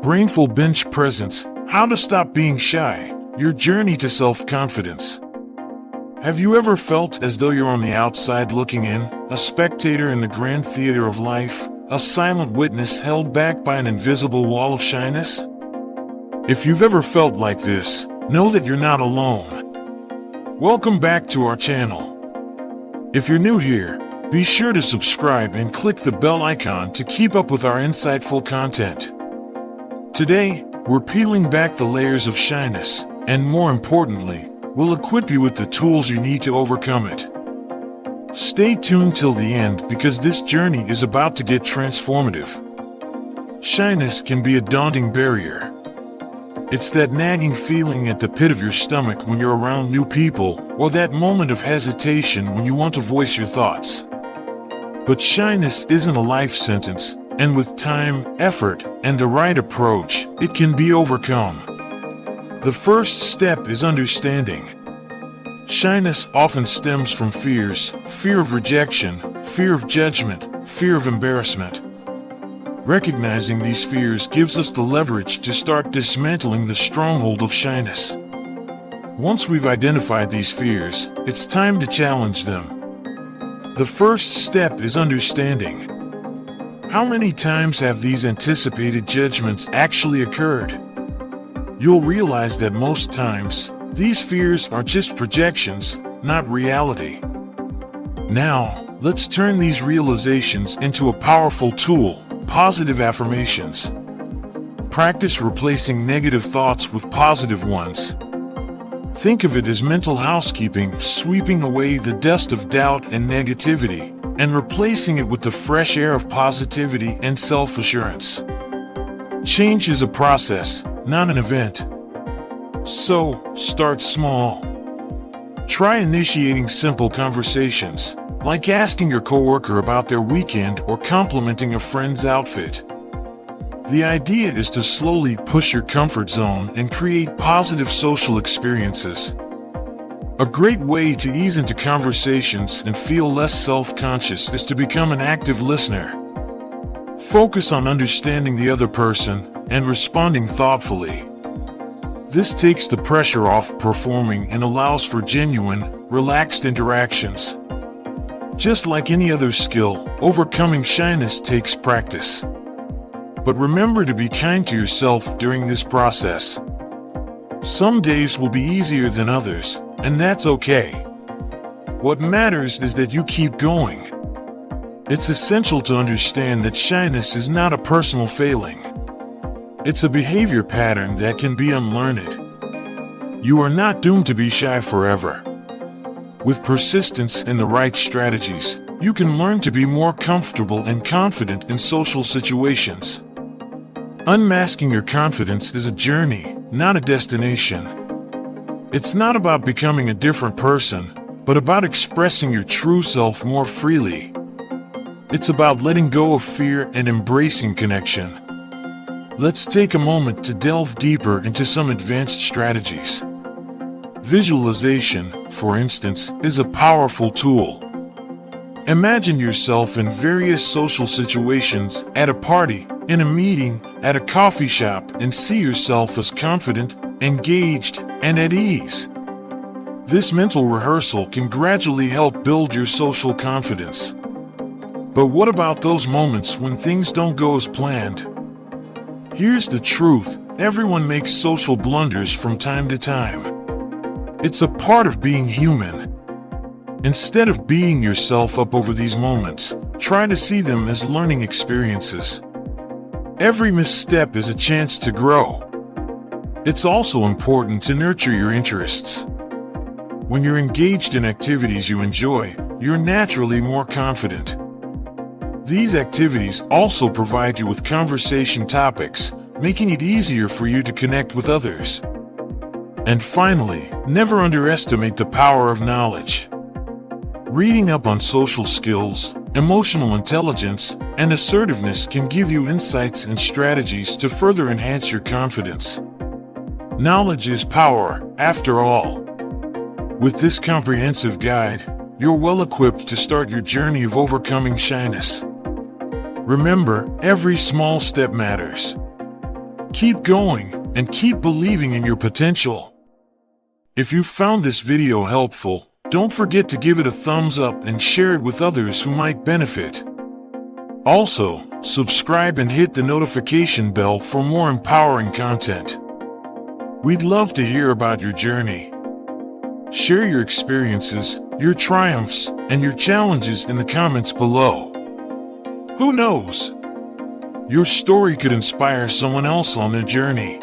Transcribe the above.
Brainful Bench presents How to Stop Being Shy, Your Journey to Self-Confidence. Have you ever felt as though you're on the outside looking in, a spectator in the grand theater of life, a silent witness held back by an invisible wall of shyness? If you've ever felt like this, know that you're not alone. Welcome back to our channel. If you're new here, be sure to subscribe and click the bell icon to keep up with our insightful content. Today, we're peeling back the layers of shyness, and more importantly, we'll equip you with the tools you need to overcome it. Stay tuned till the end because this journey is about to get transformative. Shyness can be a daunting barrier. It's that nagging feeling at the pit of your stomach when you're around new people, or that moment of hesitation when you want to voice your thoughts. But shyness isn't a life sentence, and with time, effort, and the right approach, it can be overcome. The first step is understanding. Shyness often stems from fears: fear of rejection, fear of judgment, fear of embarrassment. Recognizing these fears gives us the leverage to start dismantling the stronghold of shyness. Once we've identified these fears, it's time to challenge them. The first step is understanding. How many times have these anticipated judgments actually occurred? You'll realize that most times, these fears are just projections, not reality. Now, let's turn these realizations into a powerful tool: positive affirmations. Practice replacing negative thoughts with positive ones. Think of it as mental housekeeping, sweeping away the dust of doubt and negativity, and replacing it with the fresh air of positivity and self-assurance. Change is a process, not an event. So, start small. Try initiating simple conversations, like asking your coworker about their weekend or complimenting a friend's outfit. The idea is to slowly push your comfort zone and create positive social experiences. A great way to ease into conversations and feel less self-conscious is to become an active listener. Focus on understanding the other person and responding thoughtfully. This takes the pressure off performing and allows for genuine, relaxed interactions. Just like any other skill, overcoming shyness takes practice. But remember to be kind to yourself during this process. Some days will be easier than others, and that's okay. What matters is that you keep going. It's essential to understand that shyness is not a personal failing. It's a behavior pattern that can be unlearned. You are not doomed to be shy forever. With persistence and the right strategies, you can learn to be more comfortable and confident in social situations. Unmasking your confidence is a journey, not a destination. It's not about becoming a different person, but about expressing your true self more freely. It's about letting go of fear and embracing connection. Let's take a moment to delve deeper into some advanced strategies. Visualization, for instance, is a powerful tool. Imagine yourself in various social situations: at a party, in a meeting, at a coffee shop, and see yourself as confident, engaged, and at ease. This mental rehearsal can gradually help build your social confidence. But what about those moments when things don't go as planned? Here's the truth: everyone makes social blunders from time to time. It's a part of being human. Instead of beating yourself up over these moments, try to see them as learning experiences. Every misstep is a chance to grow. It's also important to nurture your interests. When you're engaged in activities you enjoy, you're naturally more confident. These activities also provide you with conversation topics, making it easier for you to connect with others. And finally, never underestimate the power of knowledge. Reading up on social skills, emotional intelligence, and assertiveness can give you insights and strategies to further enhance your confidence. Knowledge is power, after all. With this comprehensive guide, you're well equipped to start your journey of overcoming shyness. Remember, every small step matters. Keep going and keep believing in your potential. If you found this video helpful, don't forget to give it a thumbs up and share it with others who might benefit. Also, subscribe and hit the notification bell for more empowering content. We'd love to hear about your journey. Share your experiences, your triumphs, and your challenges in the comments below. Who knows? Your story could inspire someone else on their journey.